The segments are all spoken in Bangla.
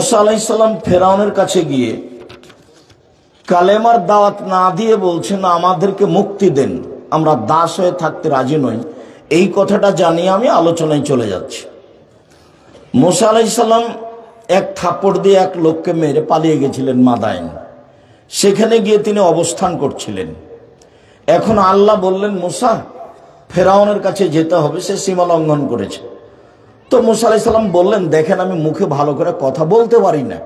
মুসা আলাইহিস সালাম ফেরাউনের কাছে গিয়ে কালেমার দাওয়াত না দিয়ে বলছেন আমাদেরকে মুক্তি দেন, আমরা দাস হয়ে থাকতে রাজি নই। এই কথাটা জানিয়ে আমি আলোচনায় চলে যাচ্ছি। মুসা আলাইহিস সালাম এক থাপ্পড় দিয়ে এক লোককে মেরে পালিয়ে গেছিলেন মাদায়েন। সেখানে গিয়ে তিনি অবস্থান করছিলেন। এখন আল্লাহ বললেন মুসা ফেরাউনের কাছে যেতে হবে, সে সীমা লঙ্ঘন করেছে। তো মুসা আলাইহিস সালাম বললেন দেখেন আমি মুখে ভালো করে কথা বলতে পারি না,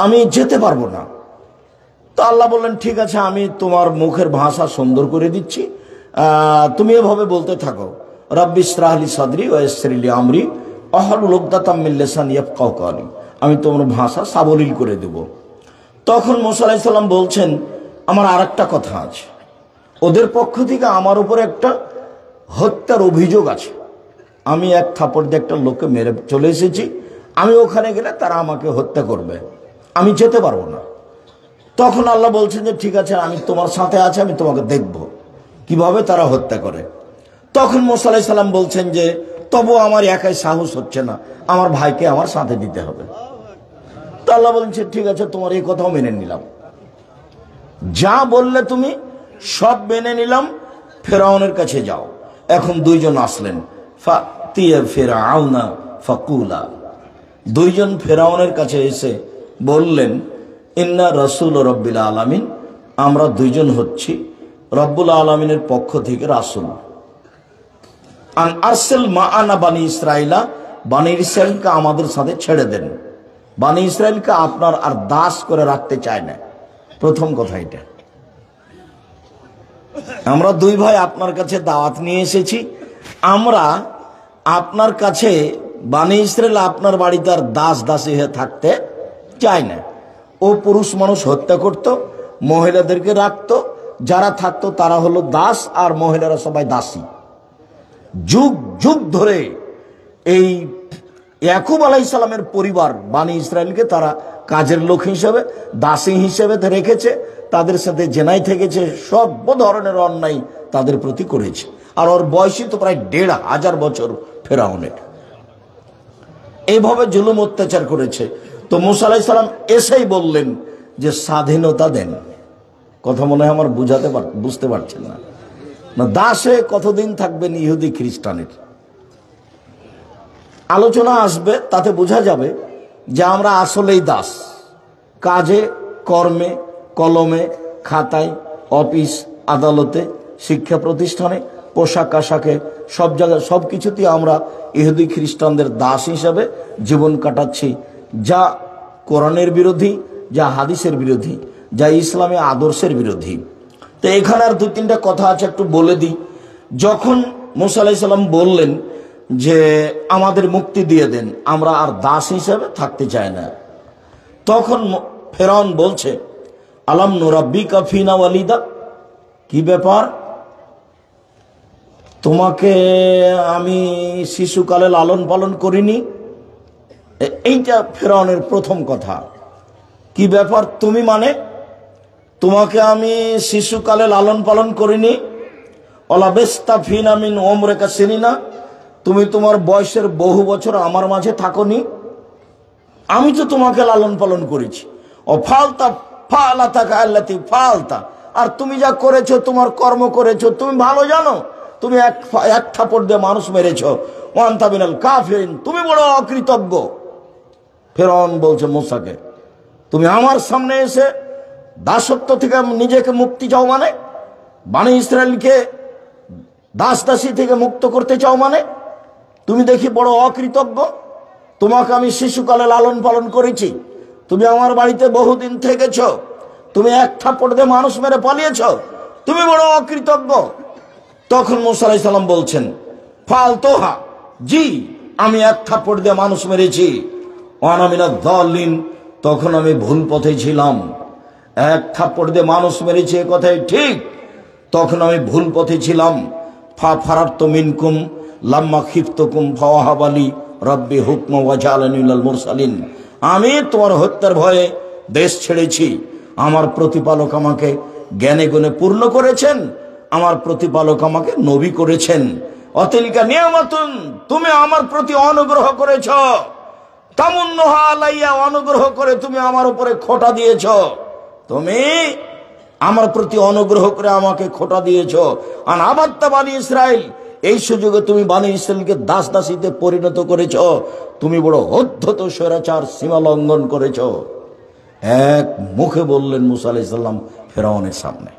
আমি যেতে পারবো না। তো আল্লাহ বললেন ঠিক আছে আমি তোমার মুখের ভাষা সুন্দর করে দিচ্ছি, তুমি এভাবে বলতে থাকো রব্বি ইশরাহ লি সাদরি ওয়া ইয়াসসির লি আমরি ওয়াহলুল উকদাতাম মিন লিসানি ইয়াফকাহু কাওলি, আমি তোমার ভাষা সাবলীল করে দেব। তখন মুসা আলাইহিস সালাম বলছেন আমার আরেকটা কথা আছে, ওদের পক্ষ থেকে আমার উপরে একটা হত্যার অভিযোগ আছে, আমি এক থাপ্পড় দিয়ে একটা লোককে মেরে চলে এসেছি, আমি ওখানে গেলে তারা আমাকে হত্যা করবে, আমি যেতে পারবো না। তখন আল্লাহ বলছেন যে ঠিক আছে আমি তোমার সাথে আছি, আমি তোমাকে দেখব কিভাবে তারা হত্যা করে। তখন মুসা আলাইহিস সালাম বলছেন যে তবু আমার একাই সাহস হচ্ছে না, আমার ভাইকে আমার সাথে দিতে হবে। তো আল্লাহ বলছেন ঠিক আছে তোমার এই কথাও মেনে নিলাম, যা বললে তুমি সব মেনে নিলাম, ফেরাউনের কাছে যাও। এখন দুইজন আসলেন, ফাতিয়া ফিরআউনা ফাকুলা, দুইজন ফেরাউনের কাছে এসে বললেন ইন্না রাসূল রব্বিল আলামিন, আমরা দুইজন হচ্ছি রব্বুল আলামিনের পক্ষ থেকে রাসূল। আন আরসিল মাআনা বানি ইসরাইলা, বানি ইসরাইলকে আমাদের সাথে ছেড়ে দেন, বানি ইসরাইলকে আপনার আর দাস করে রাখতে চায় না। প্রথম কথা এটা, আমরা দুই ভাই আপনার কাছে দাওয়াত নিয়ে এসেছি, আমরা আপনার কাছে বানি ইসরাইল আপনার বাড়িতে আর দাস দাসী হয়ে থাকতে চায় না। ও পুরুষ মানুষ হত্যা করত, মহিলাদেরকে রাখতো, যারা থাকতো তারা হলো দাস আর মহিলারা সবাই দাসী। যুগ যুগ ধরে এই ইয়াকুব আলাইহিস সালামের পরিবার বানি ইসরাইলকে তারা কাজের লোক হিসেবে দাসী হিসেবে রেখেছে, তাদের সাথে জেনাই থেকেছে, সব ধরনের অন্যায় তাদের প্রতি করেছে। আর ওর বয়সই তো প্রায় ১৫০০ বছর ফেরাউনের, এইভাবে জুলুম অত্যাচার করেছে। তো মুসা আলাইহিস সালাম এসেই বললেন যে স্বাধীনতা দেন। কথা মনে হয় আমার বুঝতে পারছেন না, দাসে কতদিন থাকবেন ইহুদি খ্রিস্টানের। আলোচনা আসবে, তাতে বোঝা যাবে যে আমরা আসলেই দাস, কাজে কর্মে কলমে খাতায় অফিস আদালতে শিক্ষা প্রতিষ্ঠানে পোশাক আশাকে সব জায়গায় সব কিছুতেই আমরা ইহুদি খ্রিস্টানদের দাস হিসাবে জীবন কাটাচ্ছি, যা কোরআনের বিরোধী, যা হাদিসের বিরোধী, যা ইসলামী আদর্শের বিরোধী। তো এখানে আর দু তিনটা কথা আছে, একটু বলে দিই। যখন মুসা আলাইহিস সালাম বললেন যে আমাদের মুক্তি দিয়ে দেন, আমরা আর দাস হিসাবে থাকতে চাই না, তখন ফেরাউন বলছে আলাম নুরাব্বিকা ফিনা ওয়ালিদা, কি ব্যাপার, তোমাকে আমি শিশুকালে লালন পালন করিনি? এইটা ফেরাউনের প্রথম কথা। কি ব্যাপার তুমি, মানে তোমাকে আমি শিশুকালে লালন পালন করিনি? অলাবেস্তা ফিনা মিন ওমরিকা সিনিনা, তুমি তোমার বয়সের বহু বছর আমার মাঝে থাকোনি, আমি তো তোমাকে লালন পালন করেছি। ও ফালতা ফালাতাকা আল্লাতি ফালতা, আর তুমি যা করেছো, তোমার কর্ম করেছো, তুমি ভালো জানো, তুমি এক থাপড় দিয়ে মানুষ মেরেছো। ওয়ান্তা মিনাল কাফিরিন, তুমি বড় অকৃতজ্ঞ। ফেরাউন বলছে মুসাকে তুমি আমার সামনে এসে দাসত্ব থেকে নিজেকে মুক্তি চাও, মানে বানি ইসরায়েলকে দাস দাসী থেকে মুক্ত করতে চাও, মানে তুমি দেখি বড় অকৃতজ্ঞ। তোমাকে আমি শিশুকালে লালন পালন করেছি, তুমি আমার বাড়িতে বহুদিন থেকেছ, তুমি এক থাপ্পড় দিয়ে মানুষ মেরে পালিয়েছ, তুমি বড় অকৃতজ্ঞ। তখন মুসা আলাইহিস সালাম বলছেন ফালতোহা, জি আমি এক থাপ্পড় দিয়ে মানুষ মেরেছি। ওয়ানা মিনাদ যালিন, তখন আমি ভুল পথে ছিলাম। এক থাপ্পড় দিয়ে মানুষ মেরেছি এ কথাই ঠিক, তখন আমি ভুল পথে ছিলাম। ফা ফারারতু মিনকুম লাম্মা খিফতুকুম ফাওয়াহাবালি রব্বি হুকমা ওয়া জাআলানি মিনাল মুরসালিন, আমি তোমার হত্যার ভয়ে দেশ ছেড়েছি, আমার প্রতিপালক আমাকে জ্ঞানে গুণে পূর্ণ করেছেন, আমার প্রতিপালক আমাকে নবী করেছেন। অতিলকা নিয়ামাতুন, তুমি আমার প্রতি অনুগ্রহ করেছ, তামুন্নুহা আলাইয়া, অনুগ্রহ করে তুমি আমার উপরে খোঁটা দিয়েছ, তুমি আমার প্রতি অনুগ্রহ করে আমাকে খোঁটা দিয়েছ। আর আবাত্তা বানি ইসরাইল, এই সুযোগে তুমি বানি ইসরাইলকে দাস দাসীতে পরিণত করেছ। তুমি বড় অধ্যত স্বৈরাচার, সীমা লঙ্ঘন করেছ। এক মুখে বললেন মুসা আলাইহিস সালাম ফেরাউনের সামনে।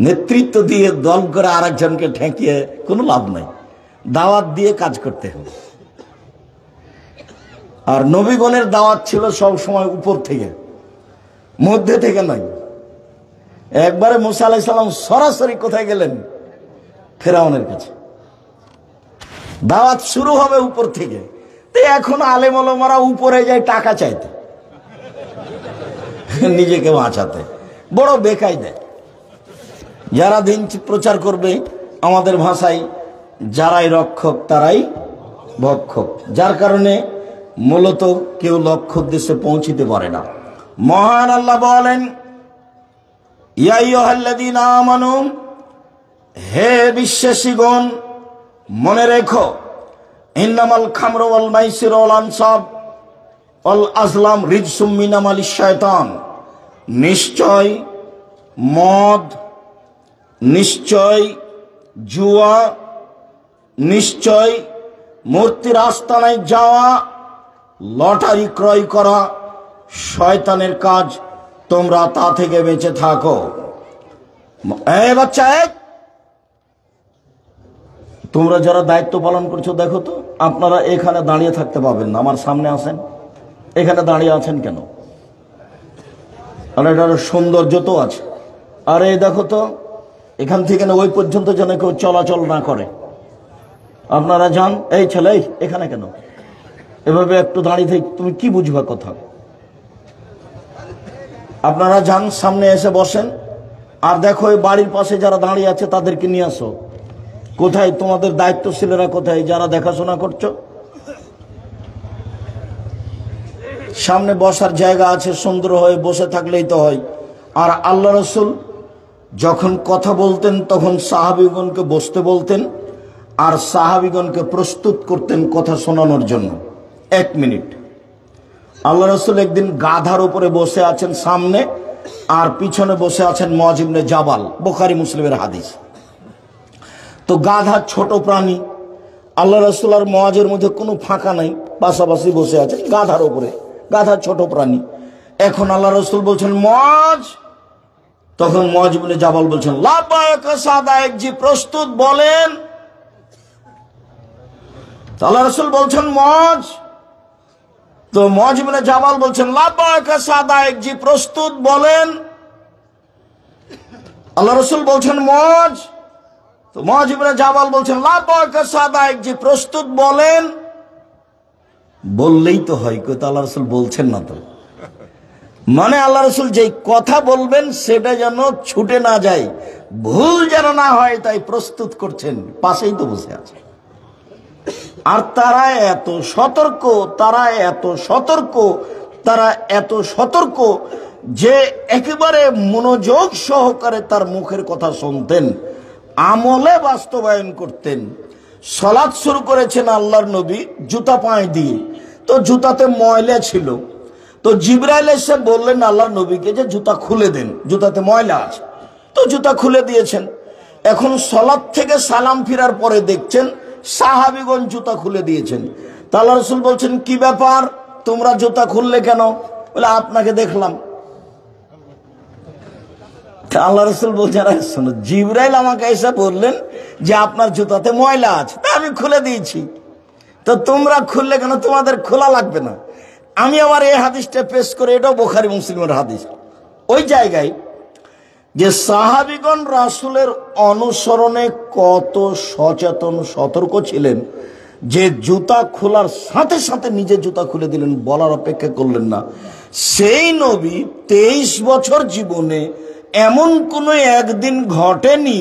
নেতৃত্ব দিয়ে দল করে আরেকজনকে ঠেকিয়ে কোনো লাভ নাই, দাওয়াত দিয়ে কাজ করতে হবে। আর নবীগণের দাওয়াত ছিল সব সময় উপর থেকে, মধ্যে থেকে নয়। একবারে মুসা আলাইহিস সালাম সরাসরি কোথায় গেলেন? ফেরাউনের কাছে। দাওয়াত শুরু হবে উপর থেকে। তো এখন আলেম ওলামারা উপরে যায় টাকা চাইতে, নিজেকে বাঁচাতে। বড় বেকায়দা। যারা দিন প্রচার করবে, আমাদের ভাষায় যারাই রক্ষক তারাই ভক্ষক, যার কারণে মূলত কেউ লক্ষ্য উদ্দেশ্যে পৌঁছিতে পারে না। মহান আল্লাহ বলেন, ইয়া আইয়ুহাল্লাযীনা আমানু, হে বিশ্বাসীগণ, মনে রেখো, ইন্নামাল খামরু ওয়াল মাইসিরু ওয়াল আনসাব ওয়াল আজলাম রিজসুম মিন আমালিশ শায়তান, নিশ্চয় মদ, নিশ্চয় জুয়া, নিশ্চয় মূর্তির আস্তানায় যাওয়া, লটারি ক্রয় করা শয়তানের কাজ, তোমরা তা থেকে বেঁচে থাকো। এই বাচ্চা, তোমরা যারা দায়িত্ব পালন করছো, দেখো তো আপনারা এখানে দাঁড়িয়ে থাকতে পাবেন না, আমার সামনে আসেন। এখানে দাঁড়িয়ে আছেন কেন? আর এটার সৌন্দর্য তো আছে। আর এই দেখো তো, এখান থেকে না ওই পর্যন্ত যেন কেউ চলাচল না করে। আপনারা যান। এই ছেলে, এখানে কেন? এভাবে একটু দাঁড়িয়ে থেকে তুমি কি বুঝবা কথা? আপনারা যান, সামনে এসে বসেন। আর দেখো, এই বাড়ির পাশে যারা দাঁড়িয়ে আছে তাদেরকে নিয়ে আসো। কোথায় তোমাদের দায়িত্বশীলেরা? কোথায় যারা দেখাশোনা করছো? সামনে বসার জায়গা আছে, সুন্দর হয়ে বসে থাকলেই তো হয়। আর আল্লাহ রাসূল যখন কথা বলতেন তখন সাহাবীগণকে বসতে বলতেন, আর সাহাবীগণকে প্রস্তুত করতেন কথা শোনানোর জন্য। 1 মিনিট। আল্লাহ রাসূল একদিন গাধার উপরে বসে আছেন সামনে, আর পিছনে বসে আছেন মুআয ইবনে জাবাল, বুখারী মুসলিমের হাদিস। তো গাধা ছোট প্রাণী, আল্লাহ রাসূল আর মুআযের মধ্যে কোনো ফাঁকা নাই, পাশাপাশি বসে আছেন গাধার উপরে। গাধা ছোট প্রাণী। এখন আল্লাহ রাসূল বলছেন মুআয, তখন মুআয ইবনে জাবাল বলছেন লাব্বাইক সাদাইক, জি প্রস্তুত, বলেন। আল্লাহ রাসূল বলছেন মুআয, তো মুআয ইবনে জাবাল বলছেন লাব্বাইক সাদাইক, জি প্রস্তুত, বলেন। আল্লাহ রাসূল বলছেন মুআয, তো মুআয ইবনে জাবাল বলছেন লাব্বাইক সাদাইক, জি প্রস্তুত, বলেন। বললেই তো হয়, কই তো আল্লাহ রাসূল বলছেন না তো। মানে আল্লাহ রাসূল যেই কথা বলবেন সেটা যেন ছুটে না যায়, ভুল যেন না হয়, তাই প্রস্তুত করছেন। পাশেই তো বসে আছে। আর তারা এত সতর্ক, তারা এত সতর্ক যে একেবারে মনোযোগ সহকারে তার মুখের কথা শুনতেন, আমলে বাস্তবায়ন করতেন। সালাত শুরু করেছেন আল্লাহর নবী জুতা পায়ে দিয়ে, তো জুতাতে ময়লা ছিল। তো জিবরাইল এসে বললেন আল্লাহর নবীকে যে জুতা খুলে দেন, জুতাতে ময়লা আছে। তো জুতা খুলে দিয়েছেন। এখন সালাত থেকে সালাম ফিরার পরে দেখছেন সাহাবীগণ জুতা খুলে দিয়েছেন। তা আল্লাহ রাসূল বলছেন কি ব্যাপার, তোমরা জুতা খুললে কেন? বলে আপনাকে দেখলাম। আল্লাহ রাসূল বলছেন শোনো, জিবরাইল আমাকে এসে বললেন যে আপনার জুতাতে ময়লা আছে, তা আমি খুলে দিয়েছি। তো তোমরা খুললে কেন? তোমাদের খোলা লাগবে না। আমি আবার এই হাদিসটা পেশ করে, এটাও বুখারী মুসলিমের হাদিস, ওই জায়গায় যে সাহাবীগণ রাসূলের অনুসরণে কত সচেতন সতর্ক ছিলেন, যে জুতা খোলার সাথে সাথে নিজে জুতা খুলে দিলেন, বলার অপেক্ষা করলেন না। সেই নবী 23 বছর জীবনে এমন কোনো একদিন ঘটেনি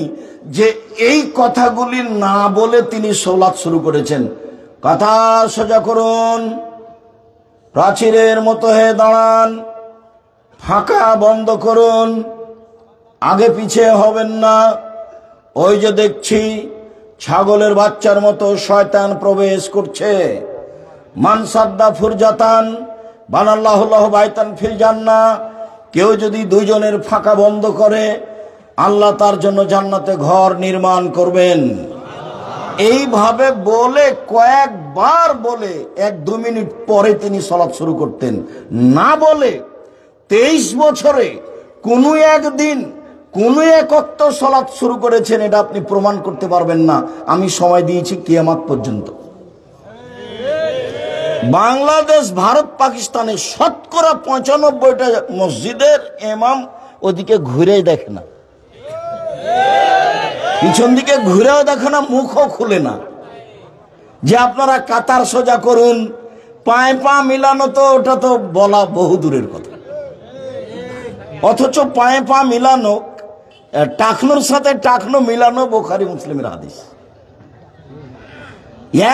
যে এই কথাগুলি না বলে তিনি সালাত শুরু করেছেন। কথা সোজা করুন, প্রাচীরের মতো হয়ে দাঁড়ান, ফাঁকা বন্ধ করুন, আগে পিছিয়ে হবেন না। ওই যে দেখছি ছাগলের বাচ্চার মতো শয়তান প্রবেশ করছে। মান সাদ্দা ফুরজাতান বানাল্লাহু লাহু বাইতান ফিল জান্নাহ, কেউ যদি দুইজনের ফাঁকা বন্ধ করে আল্লাহ তার জন্য জান্নাতে ঘর নির্মাণ করবেন। এইভাবে বলে কয়েকবার বলে 1-2 মিনিট পরে তিনি সালাত শুরু করতেন। না বলে 23 বছরে কোনো একদিন কোনো এক ওয়াক্ত সালাত শুরু করেছেন, এটা আপনি প্রমাণ করতে পারবেন না। আমি সময় দিয়েছি কিয়ামত পর্যন্ত। বাংলাদেশ, ভারত, পাকিস্তানের শতকরা 95টা মসজিদের ইমাম ওদিকে ঘুরেই দেখে না, পিছন দিকে ঘুরেও দেখে না, মুখও খুলে না যে আপনারা কাতার সোজা করুন, পায়ে পা মিলানো, তো ওটা তো বলা বহু দূরের কথা। অথচ পায়ে পা মিলানো, টাকনোর সাথে টাকনো মিলানো বুখারী মুসলিমের হাদিস,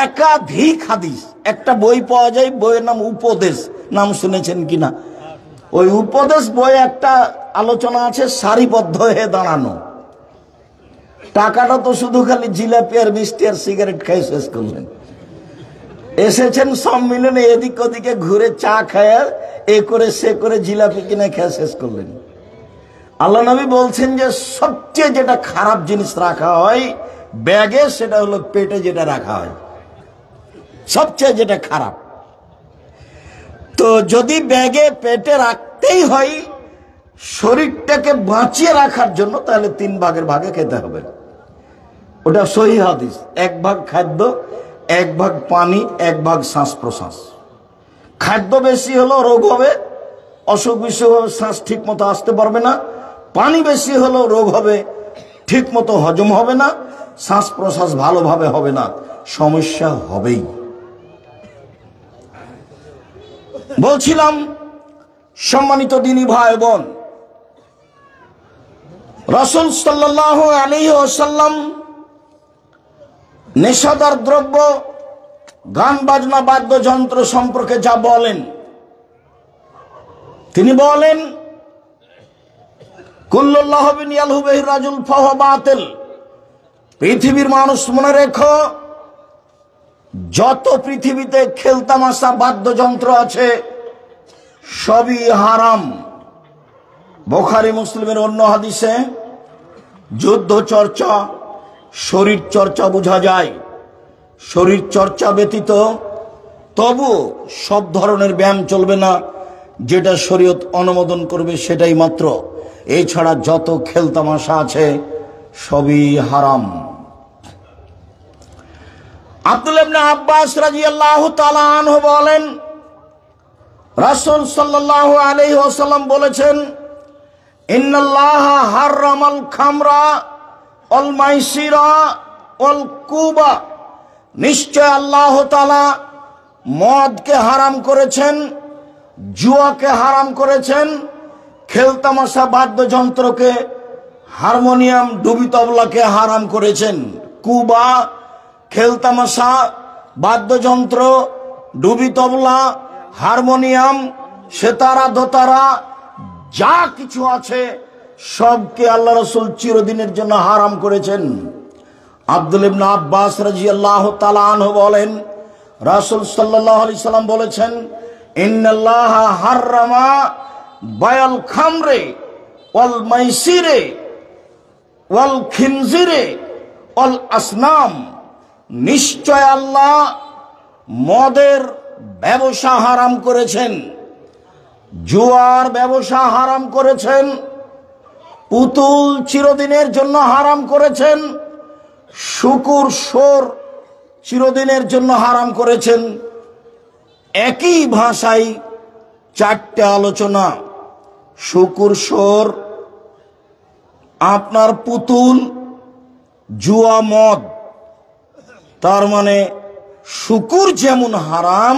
একাধিক হাদিস। একটা বই পাওয়া যায়, বইয়ের নাম উপদেশ, নাম শুনেছেন কিনা? ওই উপদেশ বই একটা আলোচনা আছে সারিবদ্ধ হয়ে দাঁড়ানো। টাকাটা তো শুধু খালি জিলাপি আর মিষ্টি আর সিগারেট খাই শেষ করলেন। এসেছেন সম্মিলনে, এদিক ওদিকে ঘুরে চা খায়, এ করে সে করে জিলাপি কিনে খেয়ে শেষ করলেন। আল্লাহ নবী বলছেন যে সবচেয়ে যেটা খারাপ জিনিস রাখা হয় ব্যাগে, সেটা হলো পেটে যেটা রাখা হয়, সবচেয়ে যেটা খারাপ। তো যদি ব্যাগে পেটে রাখতেই হয় শরীরটাকে বাঁচিয়ে রাখার জন্য, তাহলে 3 ভাগের ভাগে খেতে হবে। ওটা সহিহ হাদিস। 1 ভাগ খাদ্য, 1 ভাগ পানি, 1 ভাগ শ্বাস প্রশ্বাস। খাদ্য বেশি হলো রোগ হবে, অসুখ বিসুখ হবে, শ্বাস ঠিক মতো আসতে পারবে না। পানি বেশি হলো রোগ হবে, ঠিক মতো হজম হবে না, শ্বাস প্রশ্বাস ভালোভাবে হবে না, সমস্যা হবেই। বলছিলাম সম্মানিত দিনী ভাই বোন, রাসূল সাল্লাল্লাহু আলাইহি ওয়াসাল্লাম নেশাদার দ্রব্য, গান বাজনা, বাদ্যযন্ত্র সম্পর্কে যা বলেন, তিনি বলেন কুল্লু লাহবিন ইয়ালহু বিহি রাজুল ফাহুয়া বাতিল। পৃথিবীর মানুষ মনে রেখো, যত পৃথিবীতে খেলতামাশা বাদ্যযন্ত্র আছে সবই হারাম। বুখারী মুসলিমের অন্য হাদিসে যুদ্ধ চর্চা, শরীর চর্চা বোঝা যায়। শরীর চর্চা ব্যতীত তবু সব ধরনের ব্যায়াম চলবে না, যেটা শরীয়ত অনুমোদন করবে সেটাই মাত্র। এছাড়া যত খেলতামাশা আছে সবই হারাম। আব্দুল্লাহ ইবনে আব্বাস রাদিয়াল্লাহু তাআলা আনহু বলেন, রাসূল সাল্লাল্লাহু আলাইহি ওয়াসাল্লাম বলেছেন, ইন্নাল্লাহা হারামাল খামরা ওয়াল মাইসিরা ওয়াল কুবা। নিশ্চয় আল্লাহ তাআলা মদকে হারাম করেছেন, জুয়াকে হারাম করেছেন, খেলতামাশা বাদ্যযন্ত্রকে, হারমোনিয়াম, ডুবি তবলাকে হারাম করেছেন। কুবা, খেলতামাশা, বাদ্যযন্ত্র, ডুবি তবলা, হারমোনিয়াম, সেতারা, দোতারা, যা কিছু আছে সবকে আল্লাহ রাসূল চিরদিনের জন্য হারাম করেছেন। আব্দুল্লাহ ইবনে আব্বাস রাদিয়াল্লাহু তাআলা আনহু বলেন, রাসূল সাল্লাল্লাহু আলাইহি সাল্লাম বলেছেন, ইন্নাল্লাহা হাররামা বায়াল খামরে ওয়াল মাইসিরে ওয়াল খিনজিরে ওয়াল আসনাম। নিশ্চয় আল্লাহ মদের ব্যবসা হারাম করেছেন, জুয়ার ব্যবসা হারাম করেছেন, পুতুল চিরদিনের জন্য হারাম করেছেন, শুকুর সোর চিরদিনের জন্য হারাম করেছেন। একই ভাষায় 4টে আলোচনা, শুকুর সোর, আপনার পুতুল, জুয়া, মদ। তার মানে শুকুর যেমন হারাম,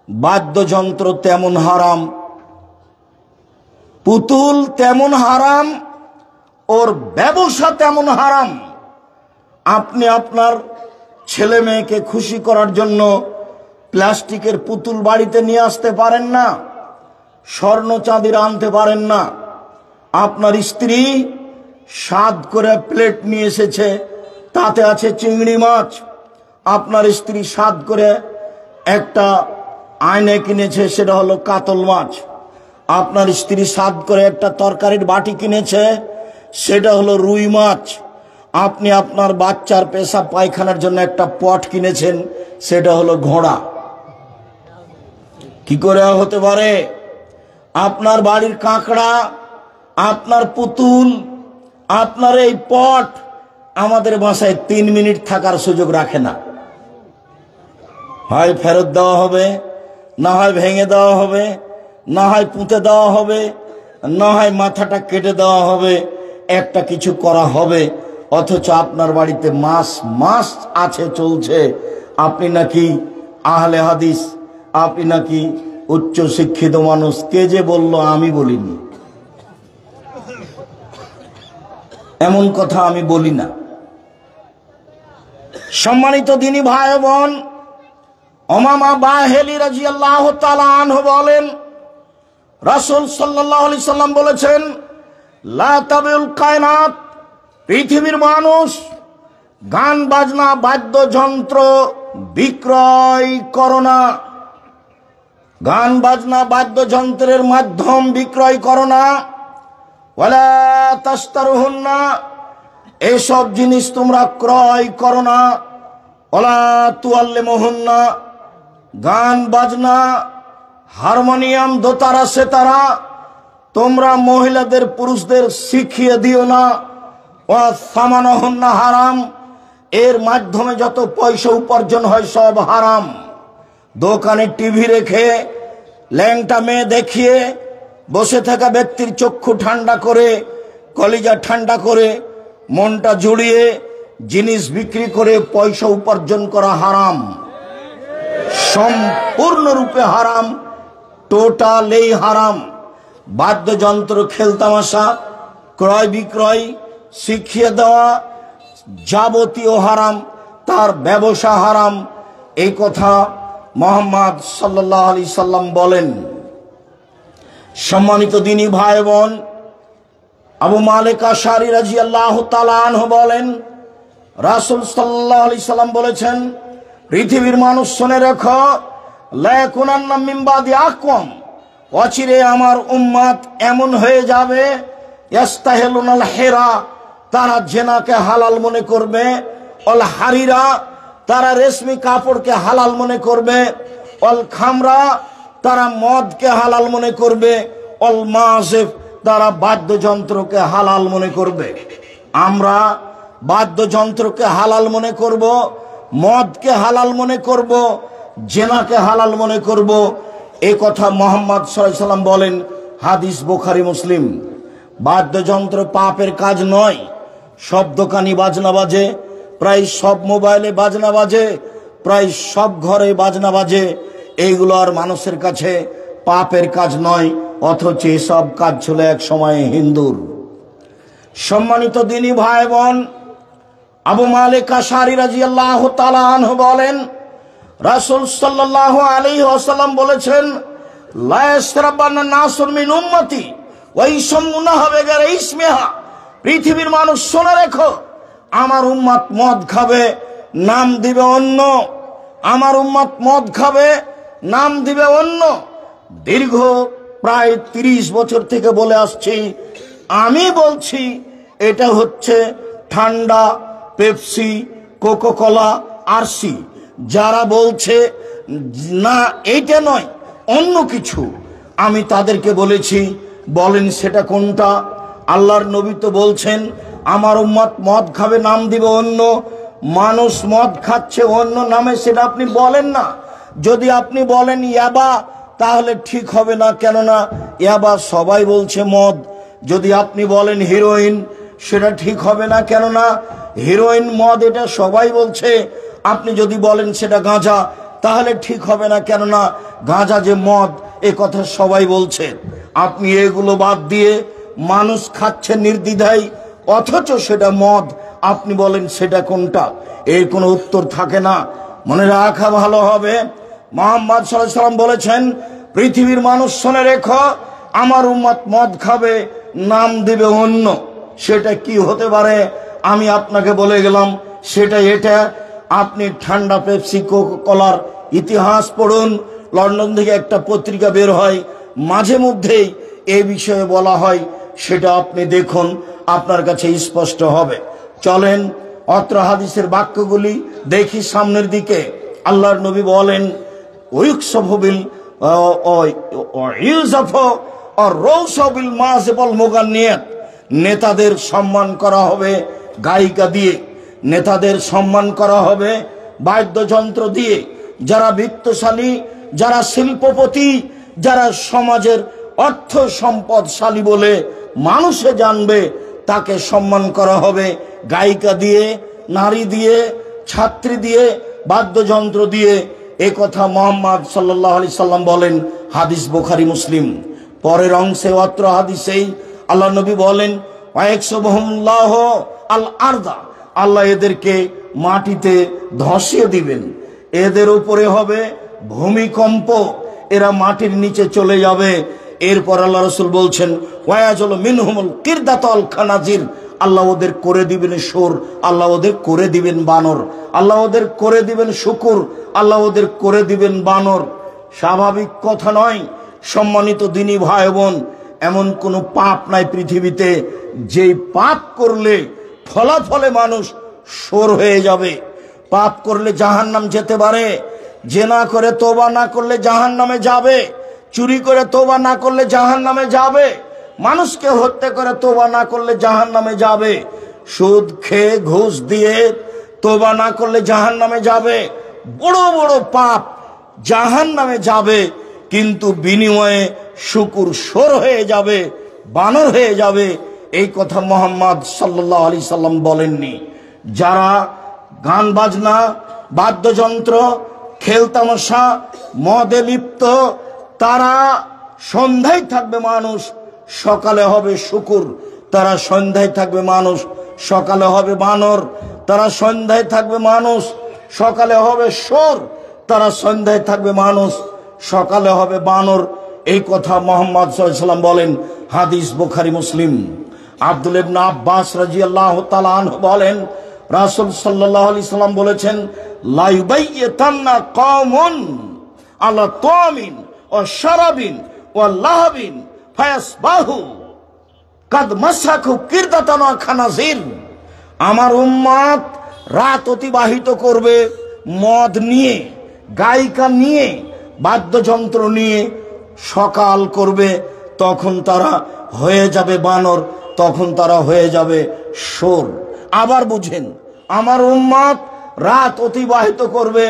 বাদ্যযন্ত্র তেমন হারাম, পুতুল তেমন হারাম, ওর ব্যবসা তেমন হারাম। আপনি আপনার ছেলে মেয়েকে খুশি করার জন্য প্লাস্টিকের পুতুল বাড়িতে নিয়ে আসতে পারেন না, স্বর্ণ চাঁদির আনতে পারেন না। আপনার স্ত্রী স্বাদ করে প্লেট নিয়ে এসেছে, তাতে আছে চিংড়ি মাছ। আপনার স্ত্রী স্বাদ করে একটা আয়নে কিনেছে, সেটা হলো কাতল মাছ। আপনার স্ত্রী স্বাদ করে একটা তরকারির বাটি কিনেছে, সেটা হলো রুই মাছ। আপনি আপনার বাচ্চার পেশাব পায়খানার জন্য একটা পট কিনেছেন, সেটা হলো ঘোড়া। কি করে হতে পারে? আপনার বাড়ির কাঁকড়া, আপনার পুতুল, আপনার এই পট আমাদের বাসায় 3 মিনিট থাকার সুযোগ রাখে না। হয় ফেরত দেওয়া হবে, না হয় ভেঙে দেওয়া হবে, না হয় পুঁতে দেওয়া হবে, না হয় মাথাটা কেটে দেওয়া হবে, একটা কিছু করা হবে। অথচ আপনার বাড়িতে মাস মাস আছে, চলছে। আপনি নাকি আহলে হাদিস, আপনি নাকি উচ্চ শিক্ষিত মানুষ। কে যে বলল? আমি বলিনি, এমন কথা আমি বলি না। সম্মানিত দিনী ভাই বোন, উমামা বাহেলি রাদিয়াল্লাহু তাআলা আনহু বলেন, রাসূল সাল্লাল্লাহু আলাইহি সাল্লাম বলেছেন, লা তাবিউল কায়নাত, পৃথিবীর মানুষ গান বাজনা বাদ্যযন্ত্র বিক্রয় করো না। গান বাজনা বাদ্যযন্ত্রের মাধ্যম বিক্রয় করো না। ওয়ালা তাশতারুহুন্না, এসব জিনিস তোমরা ক্রয় করো না। ওয়ালা তুআল্লিমুহুন্না, গান বাজনা হারমোনিয়াম দোতারা সেতারা তোমরা মহিলাদের পুরুষদের শিখিয়ে দিও না। ওয়া সামানুহুন্না হারাম, এর মাধ্যমে যত পয়সা উপার্জন হয় সব হারাম। দোকানে টিভি রেখে ল্যাংটা মেয়ে দেখিয়ে বসে থাকা ব্যক্তির চক্ষু ঠান্ডা করে, কলিজা ঠান্ডা করে, মনটা জুড়িয়ে জিনিস বিক্রি করে পয়সা উপার্জন করা হারাম, সম্পূর্ণরূপে হারাম, টোটালি হারাম। বাদ্যযন্ত্র খেলতামাশা ক্রয় বিক্রয় শিখিয়ে দেওয়া যাবতীয় হারাম, তার ব্যবসা হারাম। এই কথা মুহাম্মদ সাল্লাল্লাহু আলাইহি সাল্লাম বলেন। সম্মানিত দিনী ভাই বোন, আবু মালিক আশআরী রাদিয়াল্লাহু তাআলা আনহু বলেন, রাসূল সাল্লাল্লাহু আলাইহি সাল্লাম বলেছেন, পৃথিবীর মানুষ শুনে রেখো, লা ইয়াকুনান্না মিন বাদি আকওয়াম, অচিরে আমার উম্মত এমন হয়ে যাবে, ইস্তাহিলুনাল হিরা, তারা জেনাকে হালাল মনে করবে, অল হারিরা, তারা রেশমি কাপড়কে হালাল মনে করবে, অল খামরা, তারা মদকে হালাল মনে করবে, অল মাসিফ, তারা বাদ্যযন্ত্রকে হালাল মনে করবে। আমরা বাদ্যযন্ত্রকে হালাল মনে করব, মদকে হালাল মনে করব, জেনাকে হালাল মনে করব। এই কথা মুহাম্মদ সাল্লাল্লাহু আলাইহি সাল্লাম বলেন, হাদিস বুখারী মুসলিম। বাদ্যযন্ত্র পাপের কাজ নয়। সব দোকানি বাজনা বাজে, প্রায় সব মোবাইলে বাজনা বাজে, প্রায় সব ঘরে বাজনা বাজে। এইগুলো আর মানুষের কাছে পাপের কাজ নয়, অথচ এসব কাজ ছিল এক সময় হিন্দুর। সম্মানিত দিনী ভাই বোন, আবু মালিক আশআরী রাদিয়াল্লাহু তাআলা আনহু বলেন, রাসূল সাল্লাল্লাহু আলাইহি ওয়াসাল্লাম বলেছেন, লা ইয়াশরাবান্না নাসুন মিন উম্মতি ওয়া ইয়াশমুনাহা বিগাইরি ইসমিহা, পৃথিবীর মানুষ শুনে রেখো, আমার উম্মত মদ খাবে, নাম দিবে অন্য। আমার উম্মত মদ খাবে, নাম দিবে অন্য। দীর্ঘ প্রায় 30 বছর থেকে বলে আসছি, আমি বলছি এটা হচ্ছে ঠান্ডা, পেপসি, কোকাকোলা, আরসি। যারা বলছে না এইটা নয় অন্য কিছু, আমি তাদেরকে বলেছি, বলেন সেটা কোনটা? আল্লাহর নবী তো বলছেন আমার উম্মত মদ খাবে, নাম দিবে অন্য। মানুষ মদ খাচ্ছে অন্য নামে, সেটা আপনি বলেন না। যদি আপনি বলেন ইয়াবা, তাহলে ঠিক হবে না, কেননা ইয়াবা সবাই বলছে মদ। যদি আপনি বলেন হিরোইন, সেটা ঠিক হবে না, কেননা হিরোইন মদ এটা সবাই বলছে। আপনি যদি বলেন সেটা গাঁজা, তাহলে ঠিক হবে না, কেননা গাঁজা যে মদ এ কথা সবাই বলছে। আপনি এগুলো বাদ দিয়ে মানুষ খাচ্ছে নির্দ্বিধায়, অথচ সেটা মদ, আপনি বলেন সেটা কোনটা? এর কোনো উত্তর থাকে না। মনে রাখা ভালো হবে, মুহাম্মদ সাল্লাল্লাহু আলাইহি ওয়াসাল্লাম বলেছেন, পৃথিবীর মানুষ শুনে রেখো, আমার উম্মত মদ খাবে, নাম দিবে অন্য। সেটা কি হতে পারে? আমি আপনাকে বলে গেলাম, সেটা এটা। আপনি ঠান্ডা পেপসি কোকা কোলার ইতিহাস পড়ুন, লন্ডন থেকে একটা পত্রিকা বের হয়, মাঝে মধ্যেই এই বিষয়ে বলা হয়, সেটা আপনি দেখুন, আপনার কাছে স্পষ্ট হবে। চলেন অত্র হাদিসের বাক্যগুলি দেখি সামনের দিকে। আল্লাহর নবী বলেন, নেতাদের সম্মান করা হবে গায়িকা দিয়ে, নেতাদের সম্মান করা হবে বাদ্যযন্ত্র দিয়ে। যারা বিত্তশালী, যারা শিল্পপতি, যারা সমাজের অর্থ সম্পদশালী বলে মানুষে জানবে, তাকে সম্মান করা হবে গায়িকা দিয়ে, নারী দিয়ে, ছাত্রী দিয়ে, বাদ্যযন্ত্র দিয়ে। এ কথা মুহাম্মদ সাল্লাল্লাহু আলাইহি সাল্লাম বলেন, হাদিস বুখারী মুসলিম। পরের অংশে অত্র হাদিসেই আল্লাহ নবী বলেন, ওয়ায়াকসুবহুমুল্লাহ আল আরদা, আল্লাহ এদেরকে মাটিতে ধসিয়ে দিবেন, এদের উপরে হবে ভূমিকম্প, এরা মাটির নিচে চলে যাবে। এরপর আল্লাহ রাসূল বলছেন, ওয়ায়াজলু মিনহুমুল কিরদাতাল খানাজির, আল্লাহ ওদের করে দিবেন সুর, আল্লাহ ওদের করে দিবেন বানর, আল্লাহ ওদের করে দিবেন শুকুর, আল্লাহ ওদের করে দিবেন বানর। স্বাভাবিক কথা নয়। সম্মানিত দিনী ভাই বোন, এমন কোনো পাপ নাই পৃথিবীতে যেই পাপ করলে ফলাফলে মানুষ সুর হয়ে যাবে। পাপ করলে জাহান্নাম যেতে পারে, জেনা করে তওবা না করলে জাহান্নামে যাবে, চুরি করে তওবা না করলে জাহান্নামে যাবে, মানুষকে হত্যা করে তওবা না করলে জাহান্নামে যাবে, সুদ খেয়ে ঘুষ দিয়ে তওবা না করলে জাহান্নামে যাবে। বড় বড় পাপ জাহান্নামে যাবে, কিন্তু বিনিময়ে শুকুর সর হয়ে যাবে, বানর হয়ে যাবে। এই কথা মুহাম্মদ সাল্লাল্লাহু আলাইহি সাল্লাম বলেননি। যারা গান বাজনা, বাদ্যযন্ত্র, খেলতামশা, মদে লিপ্ত, তারা সন্ধ্যায় থাকবে মানুষ, সকালে হবে শুকুর। তারা সন্ধ্যায় থাকবে মানুষ, সকালে হবে বানর। তারা সন্ধ্যায় থাকবে মানুষ, সকালে হবে সোর। তারা সন্ধ্যায় থাকবে মানুষ, সকালে হবে বানর। এই কথা মুহাম্মদ সাল্লাল্লাহু আলাইহি সাল্লাম বলেন, হাদিস বুখারী মুসলিম। আব্দুল ইবনে আব্বাস রাদিয়াল্লাহু তাআলা আনহু বলেন, রাসূল সাল্লাল্লাহু আলাইহি সাল্লাম বলেছেন, লা ইউবাইয়াতান্না কওমুন আলা তামিন ওয়া শারাবিন ওয়া লাহাবিন ফায়াসবাহু কাদ মাসাকু কিরদাতান ওয়া খানাজির। আমার উম্মত রাত অতিবাহিত করবে মদ নিয়ে, গায়িকা নিয়ে, বাদ্যযন্ত্র নিয়ে। সকাল করবে, তখন তারা হয়ে যাবে বানর, তখন তারা হয়ে যাবে সোর। আবার বুঝেন, আমার উম্মত রাত অতিবাহিত করবে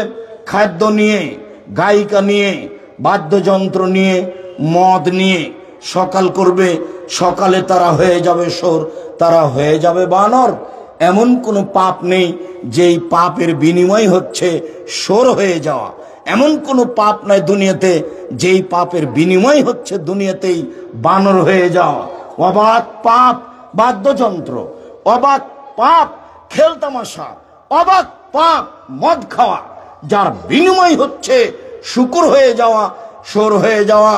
খাদ্য নিয়ে, গায়িকা নিয়ে, বাদ্যযন্ত্র নিয়ে, মদ নিয়ে। সকাল করবে, সকালে তারা হয়ে যাবে সোর, তারা হয়ে যাবে বানর। এমন কোনো পাপ নেই যেই পাপের বিনিময় হচ্ছে সোর হয়ে যাওয়া। এমন কোনো পাপ নাই দুনিয়াতে যেই পাপের বিনিময় হচ্ছে দুনিয়াতেই বানর হয়ে যাওয়া। অবাক পাপ বাদ্যযন্ত্র, অবাক পাপ খেলতামাশা, অবাক পাপ মদ খাওয়া, যার বিনিময় হচ্ছে শুকুর হয়ে যাওয়া, সোর হয়ে যাওয়া।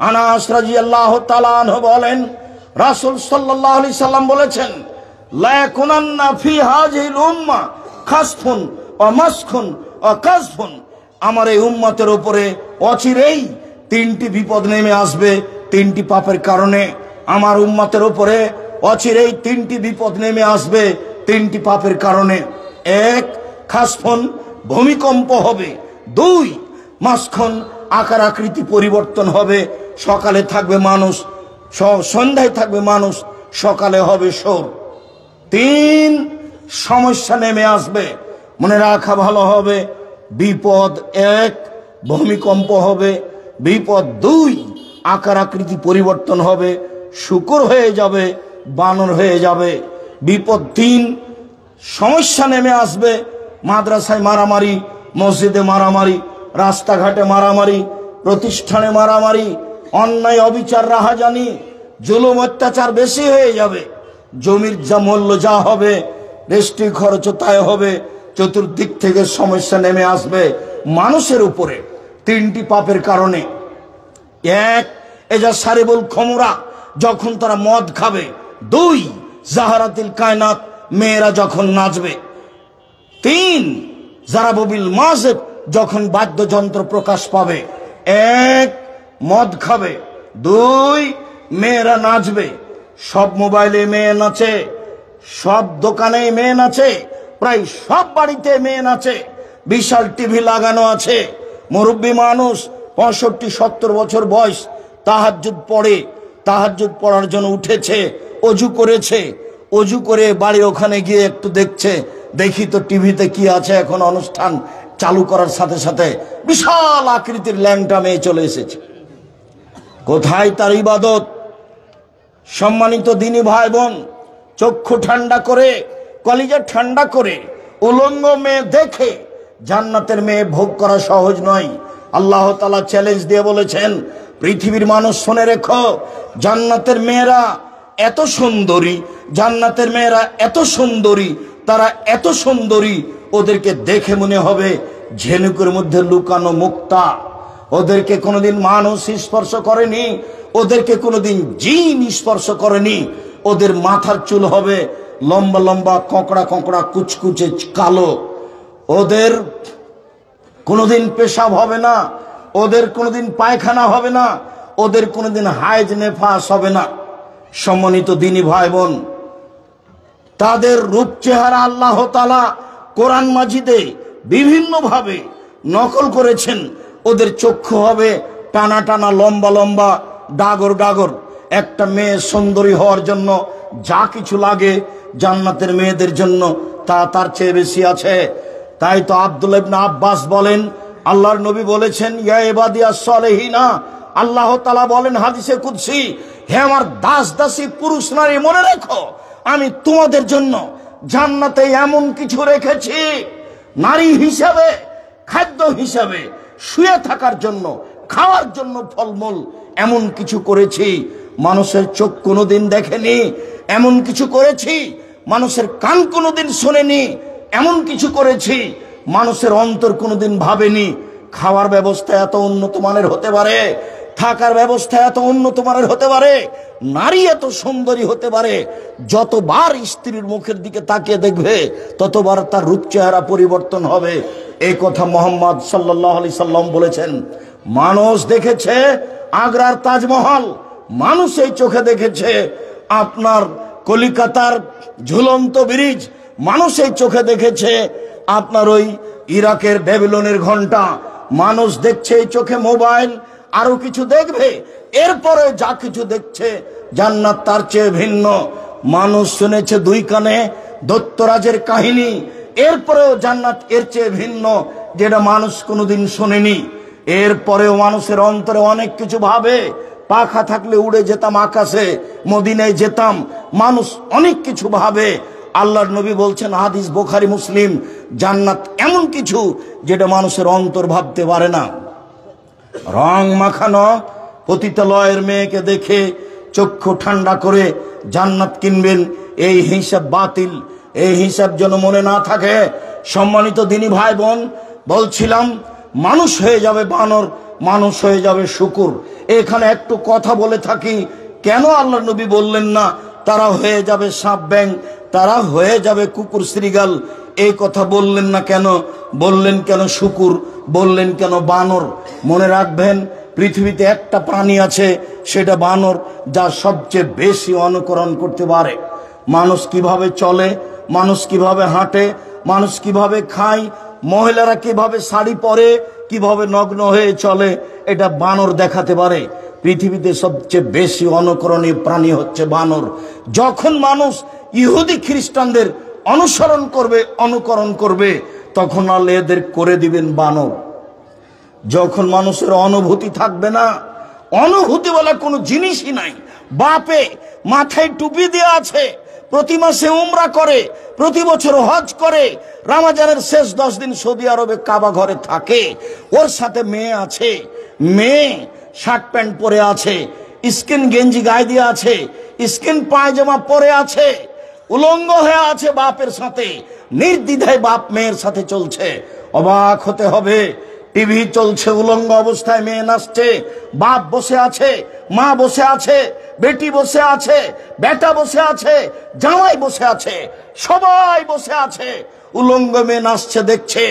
আনাস রাদিয়াল্লাহু তাআলা আনহু বলেন, রাসূল সাল্লাল্লাহু আলাইহি সাল্লাম বলেছেন, লা ইয়াকুনান্না ফি হাযিহিল উম্মাহ খাসফুন ওয়া মাসখুন ওয়া কাযফুন। আমার এই উম্মতের উপরে অচিরেই তিনটি বিপদ নেমে আসবে, তিনটি পাপের কারণে। আমার উম্মতের উপরে অচিরেই তিনটি বিপদ নেমে আসবে, তিনটি পাপের কারণে। এক, খাসফুন, ভূমিকম্প হবে। দুই, মাসখুন, আকার আকৃতি পরিবর্তন হবে। সকালে থাকবে মানুষ, সন্ধ্যায় থাকবে মানুষ, সকালে হবে সোর। তিন, সমস্যা নেমে আসবে। মনে রাখা ভালো হবে, বিপদ এক, ভূমিকম্প হবে। বিপদ দুই, আকার আকৃতি পরিবর্তন হবে, শুকুর হয়ে যাবে, বানর হয়ে যাবে। বিপদ তিন, সমস্যা নেমে আসবে। মাদ্রাসায় মারামারি, মসজিদে মারামারি, রাস্তাঘাটে মারামারি, প্রতিষ্ঠানে মারামারি, অন্যায় অবিচার রাহাজানি, জুলুম অত্যাচার বেশি হয়ে যাবে। জমির যা মূল্য যা হবে, রেস্ট্রি খরচ তাই হবে। চতুর্দিক থেকে সমস্যা নেমে আসবে মানুষের উপরে তিনটি পাপের কারণে। এক, এজা সারিবুল খমরা, যখন তারা মদ খাবে। দুই, জাহারাতিল কায়নাত, মেয়েরা যখন নাচবে। তিন, জারাবুবিল মাজেব, যখন বাদ্যযন্ত্র প্রকাশ পাবে। এক, মদ খাবে। দুই, মেয়েরা নাচবে। সব মোবাইলে মেয়ে নাচে, সব দোকানে মেয়ে নাচে, প্রায় সব বাড়িতে মেয়ে নাচে, বিশাল টিভি লাগানো আছে। মুরব্বী মানুষ 65-70 বছর বয়স, তাহাজ্জুদ পড়ে, তাহাজ্জুদ পড়ার জন্য উঠেছে, অজু করেছে, অজু করে বাড়ির ওখানে গিয়ে একটু দেখছে, দেখি তো টিভিতে কি আছে। এখন অনুষ্ঠান চালু করার সাথে সাথে বিশাল আকৃতির ল্যাংটা মেয়ে চলে এসেছে। কোথায় তার ইবাদত? সম্মানিত দিনী ভাই বোন, চক্ষু ঠান্ডা করে, কলিজা ঠান্ডা করে উলঙ্গ মেয়ে দেখে জান্নাতের মেয়ে ভোগ করা সহজ নয়। আল্লাহ তাআলা চ্যালেঞ্জ দিয়ে বলেছেন, পৃথিবীর মানুষ শুনে রেখো, জান্নাতের মেয়েরা এত সুন্দরী, জান্নাতের মেয়েরা এত সুন্দরী, তারা এত সুন্দরী, ওদেরকে দেখে মনে হবে ঝিনুকের মধ্যে লুকানো মুক্তা। ওদেরকে কোনোদিন মানুষ স্পর্শ করেনি, ওদেরকে কোনোদিন জিন স্পর্শ করেনি। ওদের মাথার চুল হবে লম্বা লম্বা, কোঁকড়া কোঁকড়া, কুচকুচে কালো। ওদের কোনোদিন পেশাব হবে না, ওদের কোনোদিন পায়খানা হবে না, ওদের কোনোদিন হাইজ নেফাস হবে না। সম্মানিত দিনী ভাই বোন, তাদের রূপ চেহারা আল্লাহ তাআলা কোরআন মাজিদে বিভিন্ন ভাবে নকল করেছেন। ওদের চক্ষু হবে টানা টানা, লম্বা লম্বা, ডাগর ডাগর। একটা মেয়ে সুন্দরী হওয়ার জন্য যা কিছু লাগে জান্নাতের মেয়েদের জন্য তা তার চেয়ে বেশি আছে। তাই তো আব্দুল্লাহ ইবনে আব্বাস বলেন, আল্লাহর নবী বলেছেন, ইয়া ইবাদিয়াস সালিহিনা, আল্লাহ তাআলা বলেন হাদিসে কুদসি, হে আমার দাস দাসী পুরুষ নারী, মনে রেখো আমি তোমাদের জন্য জান্নাতে এমন কিছু রেখেছি, নারী হিসাবে, খাদ্য হিসাবে, শুয়ে থাকার জন্য, খাওয়ার জন্য ফলমূল, এমন কিছু করেছি মানুষের চোখ কোনোদিন দেখেনি, এমন কিছু করেছি মানুষের কান কোনোদিন শোনেনি, এমন কিছু করেছি মানুষের অন্তর কোনোদিন ভাবেনি। খাওয়ার ব্যবস্থা এত উন্নত মানের হতে পারে, থাকার ব্যবস্থা এত উন্নত মানের হতে পারে, নারী এত সুন্দরী হতে পারে, যতবার স্ত্রীর মুখের দিকে তাকিয়ে দেখবে ততবার তার রূপ চেহারা পরিবর্তন হবে। এই কথা মুহাম্মদ সাল্লাল্লাহু আলাইহি সাল্লাম বলেছেন। মানুষ দেখেছে আগ্রার তাজমহল, মানুষ এই চোখে দেখেছে আপনার কলিকাতার ঝুলন্ত ব্রিজ, মানুষ এই চোখে দেখেছে আপনার ওই ইরাকের ব্যাবিলনের ঘন্টা, মানুষ দেখছে এই চোখে মোবাইল, আরো কিছু দেখবে। এরপরে যা কিছু দেখছে জান্নাত তার চেয়ে ভিন্ন। মানুষ শুনেছে দুই কানে দৈত্যরাজের কাহিনী, এরপরেও জান্নাত এর চেয়ে ভিন্ন, যেটা মানুষ কোনোদিন শোনেনি। এরপরেও মানুষের অন্তরে অনেক কিছু ভাবে, পাখা থাকলে উড়ে যেতাম আকাশে, মদিনায় যেতাম। মানুষ অনেক কিছু ভাবে। আল্লাহর নবী বলছেন, হাদিস বুখারী মুসলিম, জান্নাত এমন কিছু যেটা মানুষের অন্তর ভাবতে পারে না। রং মাখানো পতিতালয়ের মেয়েকে দেখে চক্ষু ঠান্ডা করে জান্নাত কিনবেন, এই হিসাব বাতিল। এই হিসাব যেন মনে না থাকে। সম্মানিত দিনী ভাই বোন, বলছিলাম মানুষ হয়ে যাবে বানর, মানুষ হয়ে যাবে শুকুর। এখানে একটু কথা বলে থাকি, কেন আল্লাহর নবী বললেন না তারা হয়ে যাবে সাপ ব্যাং, তারা হয়ে যাবে কুকুর শ্রীগাল? এই কথা বললেন না কেন? বললেন কেন শুকুর, বললেন কেন বানর? মনে রাখবেন, পৃথিবীতে একটা প্রাণী আছে, সেটা বানর, যা সবচেয়ে বেশি অনুকরণ করতে পারে। মানুষ কিভাবে চলে, মানুষ কিভাবে হাঁটে, মানুষ কিভাবে খায়, মহিলারা কিভাবে শাড়ি পরে, কিভাবে নগ্ন হয়ে চলে, এটা বানর দেখাতে পারে। পৃথিবীতে সবচেয়ে বেশি অনুকরণীয় প্রাণী হচ্ছে বানর। যখন মানুষ ইহুদি খ্রিস্টানদের অনুসরণ করবে, অনুকরণ করবে, তখন আল্লাহ এদের করে দিবেন বানর। যখন মানুষের অনুভূতি থাকবে না, অনুভূতি বলে কোনো জিনিসই নাই। বাপে মাথায় টুপি দিয়ে আছে, প্রতি মাসে উমরা করে, প্রতি বছর হজ করে, রমজানের শেষ 10 দিন সৌদি আরবে কাবা ঘরে থাকে, ওর সাথে মেয়ে আছে, মেয়ে শার্ট প্যান্ট পরে আছে, স্কিন গেঞ্জি গায়ে দিয়ে আছে, স্কিন পায়জামা পরে আছে, উলঙ্গ হয়ে আছে বাপের সাথে, নির্দ্বিধায় বাপ মেয়ের সাথে চলছে। অবাক হতে হবে, টিভি চলছে, উলঙ্গ অবস্থায় মেয়ে নাচছে, বাপ বসে আছে, মা বসে আছে, বেটি বসে আছে, বেটা বসে আছে, জামাই বসে আছে, সবাই বসে আছে। উলঙ্গ মেয়ে নাচছে দেখছে,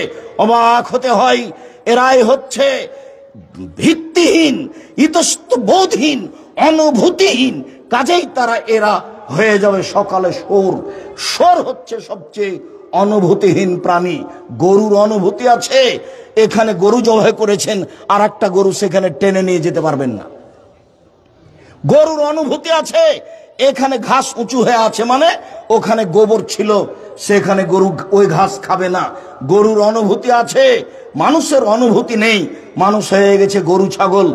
অবাক হতে হয়। এরাই হচ্ছে ভিত্তিহীন, ইতস্তবোধহীন, অনুভূতিহীন। কাজেই এরা হয়ে যাবে সকালে সোর। সোর হচ্ছে সবচেয়ে অনুভূতিহীন প্রাণী। গরুর অনুভূতি আছে, এখানে গরু জবাই করেছেন, আর একটা গরু সেখানে টেনে নিয়ে যেতে পারবেন না। গরুর অনুভূতি আছে, এখানে ঘাস উঁচু হয়ে আছে মানে ওখানে গোবর ছিল, সেখানে গরু ওই ঘাস খাবে না। গরুর অনুভূতি আছে, মানুষের অনুভূতি নেই। মানুষ হয়ে গেছে গরু ছাগল,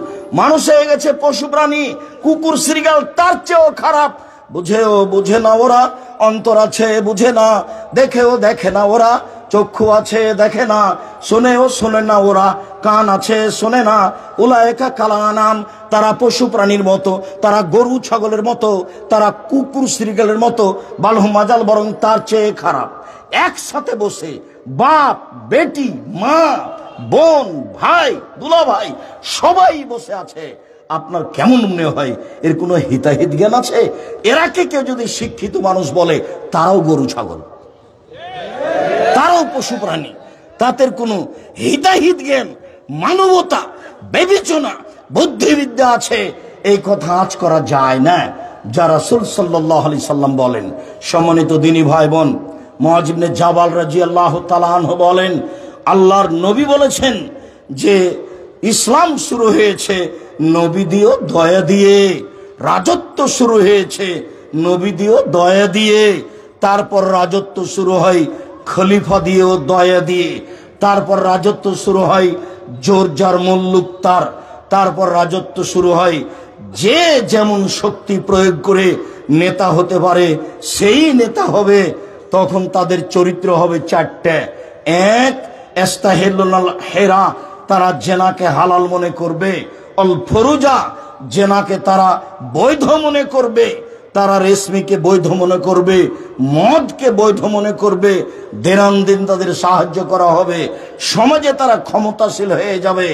মানুষ হয়ে গেছে পশু প্রাণী, কুকুর শ্রীগাল তার চেয়েও খারাপ। বুঝেও বুঝে না ওরা, অন্তর আছে বুঝে না, দেখেও দেখে না ওরা, চক্ষু আছে দেখে না, শোনেও শোনে না ওরা, কান আছে শোনে না। উলায়েকা কাল আনাম, তারা পশু প্রাণীর মতো, তারা গরু ছাগলের মতো, তারা কুকুর শ্রীগালের মতো। বালহুম আযাল, বরং তার চেয়ে খারাপ। একসাথে বসে বাপ বেটি, মা বোন, ভাই দুলাভাই সবাই বসে আছে। আপনার কেমন মনে হয় এর কোনো হিতাহিত জ্ঞান আছে? এরাকে কেউ যদি শিক্ষিত মানুষ বলে, তারাও গরু ছাগল, তারাও পশু প্রাণী, তাদের কোনো হিতাহিত জ্ঞান, মানবতা, বিবেচনা, বুদ্ধিবিদ্যা আছে, এই কথা আঁচ করা যায় না। যা রাসূল সাল্লাল্লাহু আলাইহি সাল্লাম বলেন। সম্মানিত দ্বীনী ভাই বোন, মুআয ইবনে জাবাল রাদিয়াল্লাহু তাআলা আনহু বলেন, আল্লাহর নবী বলেছেন যে ইসলাম শুরু হয়েছে নবী দিও দয়া দিয়ে, রাজত্ব শুরু হয়েছে নবী দিও দয়া দিয়ে, তারপর রাজত্ব শুরু হয় খলিফা দিয়েও দয়া দিয়ে, তারপর রাজত্ব শুরু হয় জোর যার মুল্লুক তার, তারপর রাজত্ব শুরু হয় যে যেমন শক্তি প্রয়োগ করে নেতা হতে পারে সেই নেতা হবে। তখন তাদের চরিত্র হবে চারটে। এক, ইস্তাহিলুল হেরা, তারা জেনাকে হালাল মনে করবে। অল ফরুজা, জেনাকে তারা বৈধ মনে করবে, তারা রেশমিকে বৈধ মনে করবে, মদকে বৈধ মনে করবে। দিন তাদের সাহায্য করা হবে, সমাজে তারা ক্ষমতাশীল হয়ে যাবে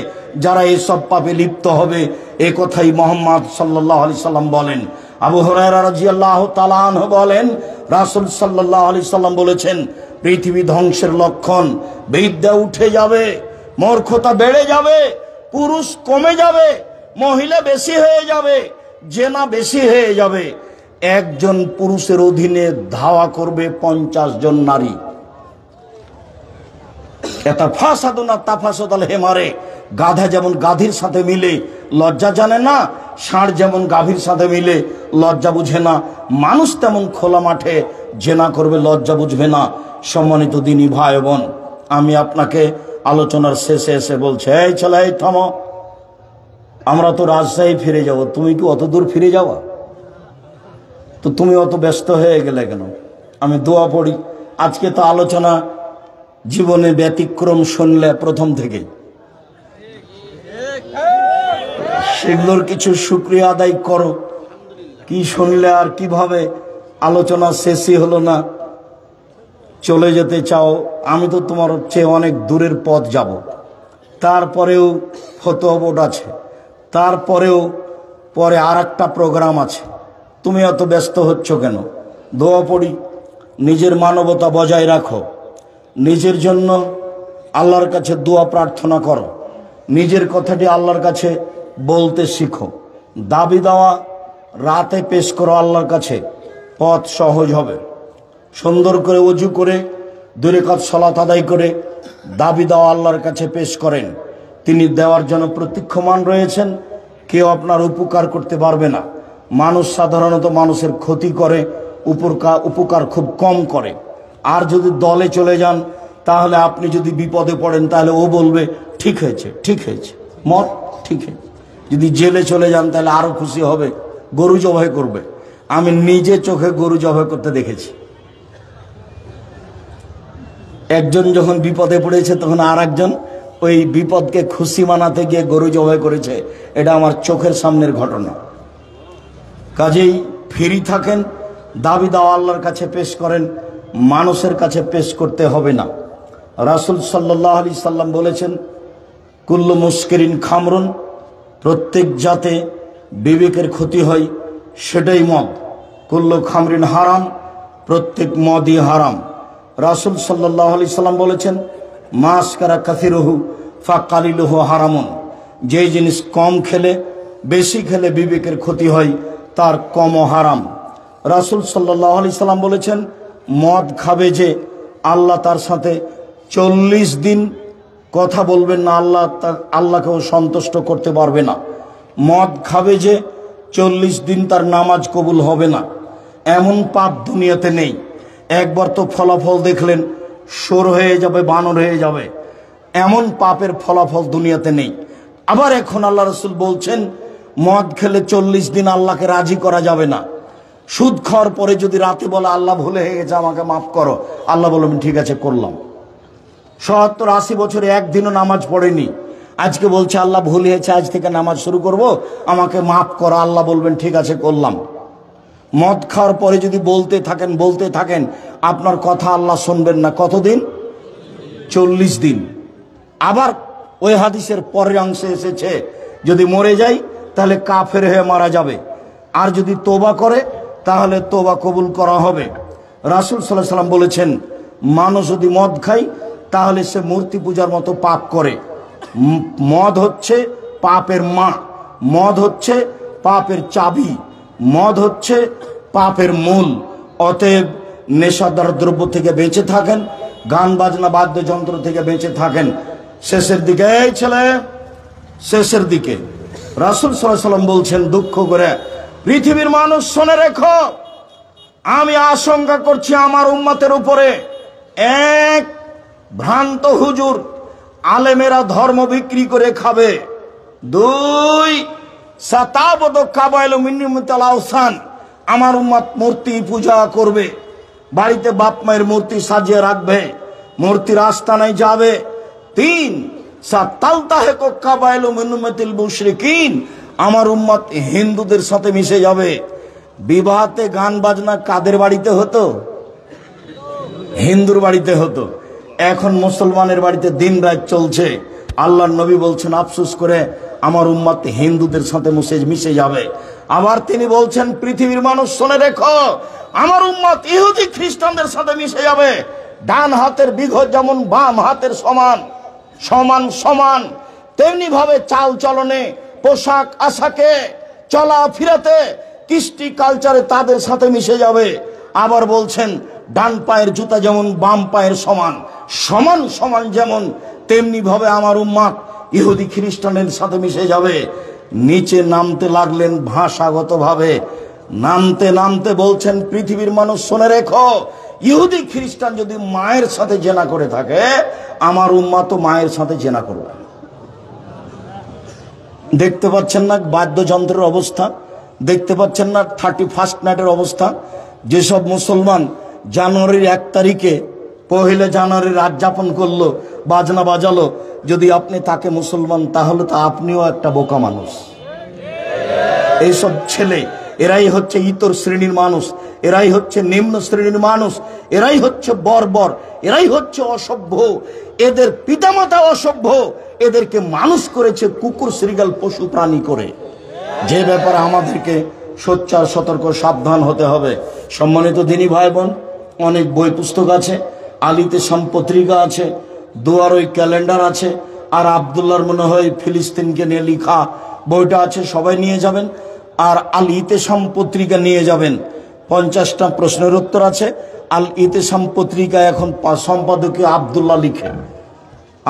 যারা এসব পাপে লিপ্ত হবে। এ কথাই মুহাম্মদ সাল্লাল্লাহু আলাইহি সাল্লাম বলেন। আবু হুরায়রা রাদিয়াল্লাহু তাআলা আনহু বলেন, রাসূল সাল্লাল্লাহু আলাইহি সাল্লাম বলেছেন, পৃথিবী ধ্বংসের লক্ষণ, বিদ্যা উঠে যাবে, মূর্খতা বেড়ে যাবে, পুরুষ কমে যাবে, মহিলা বেশি হয়ে যাবে, জেনা বেশি হয়ে যাবে। একজন পুরুষের অধীনে ধাওয়া করবে 50 জন নারী। এটা ফাসাদুনা তাফাসাদাল হেমারে, গাধা যেমন গাধীর সাথে মিলে লজ্জা জানে না, ষাঁড় যেমন গাভীর সাথে মিলে লজ্জা বুঝে না, মানুষ তেমন খোলা মাঠে জেনা করবে, লজ্জা বুঝবে না। সম্মানিত দ্বীনী ভাই বোন, আমি আপনাকে আলোচনার শেষে এসে বলছি, এই ছেলে, এই থামো, আমরা তো রাজশাহী ফিরে যাব, তুমি কি অত দূর ফিরে যাওয়া? তো তুমি অত ব্যস্ত হয়ে গেলে কেন? আমি দোয়া পড়ি। আজকে তো আলোচনা জীবনে ব্যতিক্রম শুনলে প্রথম থেকে, সেগুলোর কিছু শুকরিয়া আদায় করো। কি শুনলে আর কিভাবে আলোচনা শেষই হলো না, চলে যেতে চাও। আমি তো তোমার চেয়ে অনেক দূরের পথ যাব, তারপরেও ফতোয়া বোর্ড আছে, তারপরেও পরে আর একটা প্রোগ্রাম আছে, তুমি এত ব্যস্ত হচ্ছ কেন? দোয়া পড়ি, নিজের মানবতা বজায় রাখো, নিজের জন্য আল্লাহর কাছে দোয়া প্রার্থনা করো, নিজের কথাটি আল্লাহর কাছে বলতে শিখো, দাবি দেওয়া রাতে পেশ করো আল্লাহর কাছে, পথ সহজ হবে। সুন্দর করে ওযু করে 2 রাকাত সালাত আদায় করে দাবি দেওয়া আল্লাহর কাছে পেশ করেন। তিনি দেওয়ার জন্য প্রতীক্ষমান রয়েছেন, কেউ আপনার উপকার করতে পারবে না। মানুষ সাধারণত মানুষের ক্ষতি করে, উপকার খুব কম করে। আর যদি দলে চলে যান, তাহলে আপনি যদি বিপদে পড়েন, তাহলে ও বলবে ঠিক হয়েছে, ঠিক হয়েছে, মত ঠিক হয়েছে। যদি জেলে চলে যান, তাহলে আরো খুশি হবে, গরু জবাই করবে। আমি নিজে চোখে গরু জবাই করতে দেখেছি। একজন যখন বিপদে পড়েছে, তখন আর একজন ওই বিপদকে খুশি মানাতে গিয়ে গরু জবাই করেছে। এটা আমার চোখের সামনের ঘটনা। কাজেই ফ্রি থাকেন, দাবি দাওয়া আল্লাহর কাছে পেশ করেন, মানুষের কাছে পেশ করতে হবে না। রাসূল সাল্লাল্লাহু আলাইহি সাল্লাম বলেছেন, কুল্লু মুস্কিরিন খামরুন, প্রত্যেক জাতে বিবেকের ক্ষতি হয়, সেটাই মদ। কুল্লু খামরিন হারাম, প্রত্যেক মদই হারাম। রাসূল সাল্লাল্লাহু আলাইহি সাল্লাম বলেছেন, মাসকারা কাসিরুহু ফাকালিলুহু হারামুন। যে জিনিস কম খেলে বেশি খেলে বিবেকের ক্ষতি হয়, তার কমও হারাম। রাসূল সাল্লাল্লাহু আলাইহি সাল্লাম বলেছেন, মদ খাবে যে আল্লাহ তার সাথে 40 দিন কথা বলবেন না, আল্লাহকেও সন্তুষ্ট করতে পারবে না। মদ খাবে যে 40 দিন তার নামাজ কবুল হবে না। এমন পাপ দুনিয়াতে নেই। একবার তো ফলাফল দেখলেন, শোর হয়ে যাবে, বানর হয়ে যাবে, এমন পাপের ফলাফল দুনিয়াতে নেই। আবার এখন আল্লাহ রাসূল বলছেন, মদ খেলে 40 দিন আল্লাহকে রাজি করা যাবে না। সুদ খাওয়ার পরে যদি রাতে বলে আল্লাহ ভুলে হয়ে গেছে, আমাকে মাফ করো, আল্লাহ বলবেন ঠিক আছে করলাম। 70-80 বছরে একদিনও নামাজ পড়েনি, আজকে বলছে আল্লাহ ভুল হয়েছে, আজ থেকে নামাজ শুরু করব, আমাকে মাফ করো, আল্লাহ বলবেন ঠিক আছে করলাম। মদ খাওয়ার পরে যদি বলতে থাকেন আপনার কথা আল্লাহ শুনবেন না। কতদিন? 40 দিন। আবার ওই হাদিসের পরের অংশে এসেছে, যদি মরে যায় তাহলে কাফের হয়ে মারা যাবে, আর যদি তোবা করে তাহলে তোবা কবুল করা হবে। রাসূল সাল্লাল্লাহু আলাইহি সাল্লাম বলেছেন, মানুষ যদি মদ খায় তাহলে সে মূর্তি পূজার মতো পাপ করে। মদ হচ্ছে পাপের মা, মদ হচ্ছে পাপের চাবি, মদ হচ্ছে পাপের মূল। অতএব নেশাদার দ্রব্য থেকে বেঁচে থাকেন, গান বাজনা বাদ্যযন্ত্র থেকে বেঁচে থাকেন। শেষের দিকে, এই ছেলে, শেষের দিকে রাসূল সাল্লাল্লাহু আলাইহি সাল্লাম বলছেন, দুঃখ করে পৃথিবীর মানুষ শুনে রেখো, আমি আশঙ্কা করছি আমার উম্মতের উপরে এক ভ্রান্ত হুজুর, আলেমেরা ধর্ম বিক্রি করে খাবে। 2 সাতাবদ কাবাইল মিন্নিমতাল আওসান, আমার উম্মত মূর্তি পূজা করবে, বাড়িতে বাপ মায়ের মূর্তি সাজিয়ে রাখবে, মূর্তির আস্তানায় যাবে। 3 সাতালতাহেক কাবাইল মিন্নিমাতিল মুশরিকিন, আমার উম্মত হিন্দুদের সাথে মিশে যাবে। বিবাহতে গান বাজনা কাদের বাড়িতে হতো? হিন্দুর বাড়িতে হতো। এখন মুসলমানের বাড়িতে দিন রাত চলছে। আল্লাহর নবী বলছেন, আফসোস করে আমার উম্মত হিন্দুদের সাথে মিশে যাবে। আবার তিনি বলছেন, পৃথিবীর মানুষ শুনে রেখো, আমার উম্মত ইহুদি খ্রিস্টানদের সাথে মিশে যাবে। ডান হাতের বিঘত যেমন বাম হাতের সমান সমান সমান, তেমনি ভাবে চাল চলনে, পোশাক আশাকে, চলা ফিরাতে, কৃষ্টি কালচারে তাদের সাথে মিশে যাবে। আবার বলছেন, ডান পায়ের জুতা যেমন বাম পায়ের সমান সমান সমান যেমন, তেমনি ভাবে আমার উম্মত ইহুদি খ্রিস্টানের সাথে মিশে যাবে। নিচে নামতে লাগলেন ভাষাগত ভাবে, নামতে নামতে বলছেন, পৃথিবীর মানুষ শুনে রেখো, ইহুদি খ্রিস্টান যদি মায়ের সাথে জেনা করে থাকে, আমার উম্মত মায়ের সাথে জেনা করবে। দেখতে পাচ্ছেন না বাদ্যযন্ত্রের অবস্থা? দেখতে পাচ্ছেন না 31st নাইটের অবস্থা? যেসব মুসলমান জানুয়ারির 1 তারিখে 1 জানুয়ারি রাত যাপন করলো, বাজনা বাজালো, যদি আপনি তাকে মুসলমান, তাহলে তো আপনিও একটা বোকা মানুষ। এইসব ছেলে, এরাই হচ্ছে ইতর শ্রেণীর মানুষ, এরাই হচ্ছে নিম্ন শ্রেণীর মানুষ, এরাই হচ্ছে বর্বর, এরাই হচ্ছে অসভ্য। এদের পিতামাতা অসভ্য, এদেরকে মানুষ করেছে কুকুর শ্রীগাল পশু প্রাণী করে। যে ব্যাপারে আমাদেরকে সোচ্চার সতর্ক সাবধান হতে হবে। সম্মানিত দিনী ভাই বোন, অনেক বই পুস্তক আছে, আলিতে সম্পত্রিকা আছে, দুয়ারই ক্যালেন্ডার আছে, আর আব্দুল্লাহর মনে হয় ফিলিস্তিনকে নিয়ে লেখা বইটা আছে, সবাই নিয়ে যাবেন। আর আল ইতেসাম পত্রিকা নিয়ে যাবেন, 50টা প্রশ্নের উত্তর আছে। আল ইতেসাম পত্রিকা এখন সম্পাদকীয় আব্দুল্লাহ লিখে,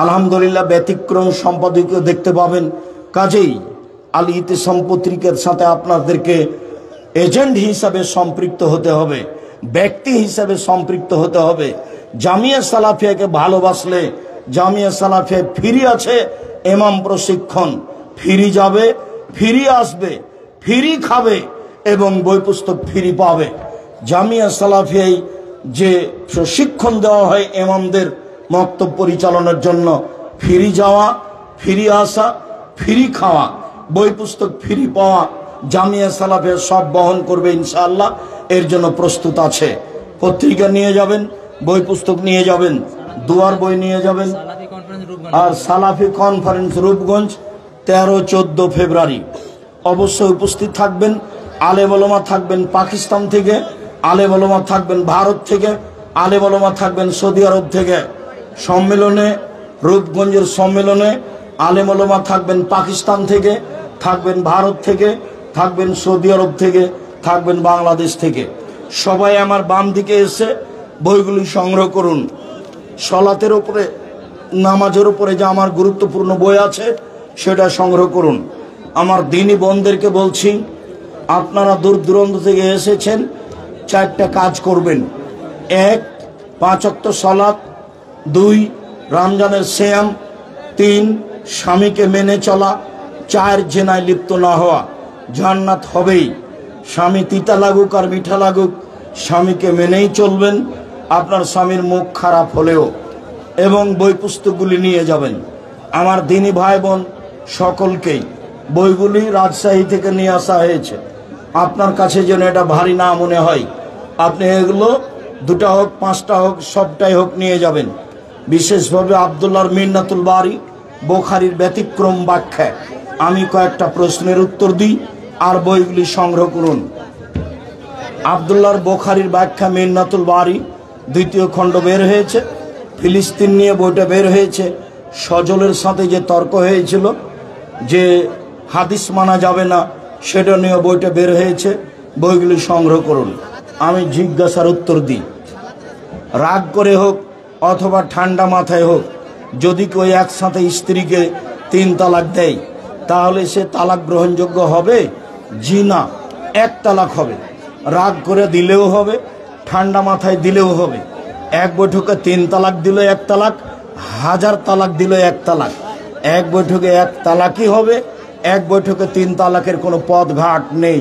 আলহামদুলিল্লাহ ব্যতিক্রম সম্পাদকীয় দেখতে পাবেন। কাজেই আল ইতেসাম পত্রিকার সাথে আপনাদেরকে এজেন্ট হিসাবে সম্পৃক্ত হতে হবে, ব্যক্তি হিসাবে সম্পৃক্ত হতে হবে। জামিয়া সালাফিয়াকে ভালোবাসলে, জামিয়া সালাফিয়া ফ্রি আছে ইমাম প্রশিক্ষণ, ফ্রি যাবে, ফ্রি আসবে, ফ্রি খাবে এবং বই পুস্তক ফ্রি পাবে। জামিয়া সালাফিয়ায় যে প্রশিক্ষণ দেওয়া হয় ইমামদের মক্তব পরিচালনার জন্য, ফ্রি যাওয়া, ফ্রি আসা, ফ্রি খাওয়া, বই পুস্তক ফ্রি পাওয়া, জামিয়া সালাফিয়া সব বহন করবে ইনশাআল্লাহ। এর জন্য প্রস্তুত আছে। পত্রিকা নিয়ে যাবেন, বই পুস্তক নিয়ে যাবেন, দুয়ার বই নিয়ে যাবেন। আর সালাফি কনফারেন্স রূপগঞ্জ 13-14 ফেব্রুয়ারি অবশ্যই উপস্থিত থাকবেন। আলেম ওলামা থাকবেন পাকিস্তান থেকে, আলেম ওলামা থাকবেন ভারত থেকে, আলেম ওলামা থাকবেন সৌদি আরব থেকে সম্মেলনে, রূপগঞ্জের সম্মেলনে। আলেম ওলামা থাকবেন পাকিস্তান থেকে, থাকবেন ভারত থেকে, থাকবেন সৌদি আরব থেকে, থাকবেন বাংলাদেশ থেকে। সবাই আমার বাম দিকে এসে বইগুলি সংগ্রহ করুন। সলাতের উপরে, নামাজের উপরে যে আমার গুরুত্বপূর্ণ বই আছে সেটা সংগ্রহ করুন। আমার দিনী বোনদেরকে বলছি, আপনারা দূর দূরান্ত থেকে এসেছেন, 4টা কাজ করবেন। 1, 5 ওয়াক্ত সালাত। 2, রমজানের সিয়াম। 3, স্বামীকে মেনে চলা। 4, জেনায় লিপ্ত না হওয়া। জান্নাত হবেই। স্বামী তিতা লাগুক আর মিঠা লাগুক, স্বামীকে মেনেই চলবেন, আপনার স্বামীর মুখ খারাপ হলেও। এবং বই পুস্তকগুলি নিয়ে যাবেন। আমার দিনী ভাই বোন সকলকেই বইগুলি রাজশাহী থেকে নিয়ে আসা হয়েছে। আপনার কাছে যেন এটা ভারী না মনে হয়, আপনি এগুলো 2টা হোক 5টা হোক সবটাই হোক নিয়ে যাবেন। বিশেষভাবে আব্দুল্লাহর মিন্নাতুল বারী বুখারীর ব্যতিক্রম ব্যাখ্যা আমি কয়েকটা প্রশ্নের উত্তর দিই, আর বইগুলি সংগ্রহ করুন। আব্দুল্লাহর বুখারীর ব্যাখ্যা মিন্নাতুল বারী 2য় খণ্ড বের হয়েছে। ফিলিস্তিন নিয়ে বইটা বের হয়েছে। সজলের সাথে যে তর্ক হয়েছিল যে হাদিস মানা যাবে না, সেটা নিয়ে বইটা বের হয়েছে। বইগুলি সংগ্রহ করুন। আমি জিজ্ঞাসার উত্তর দিই। রাগ করে হোক অথবা ঠান্ডা মাথায় হোক, যদি কেউ একসাথে স্ত্রীকে 3 তালাক দেয়, তাহলে সে তালাক গ্রহণযোগ্য হবে? জি না, 1 তালাক হবে। রাগ করে দিলেও হবে, ঠান্ডা মাথায় দিলেও হবে। 1 বৈঠকে 3 তালাক দিলে 1 তালাক, 1000 তালাক দিলে 1 তালাক। 1 বৈঠকে 1 তালাকই হবে। 1 বৈঠকে 3 তালাকের কোনো পথ ঘাট নেই।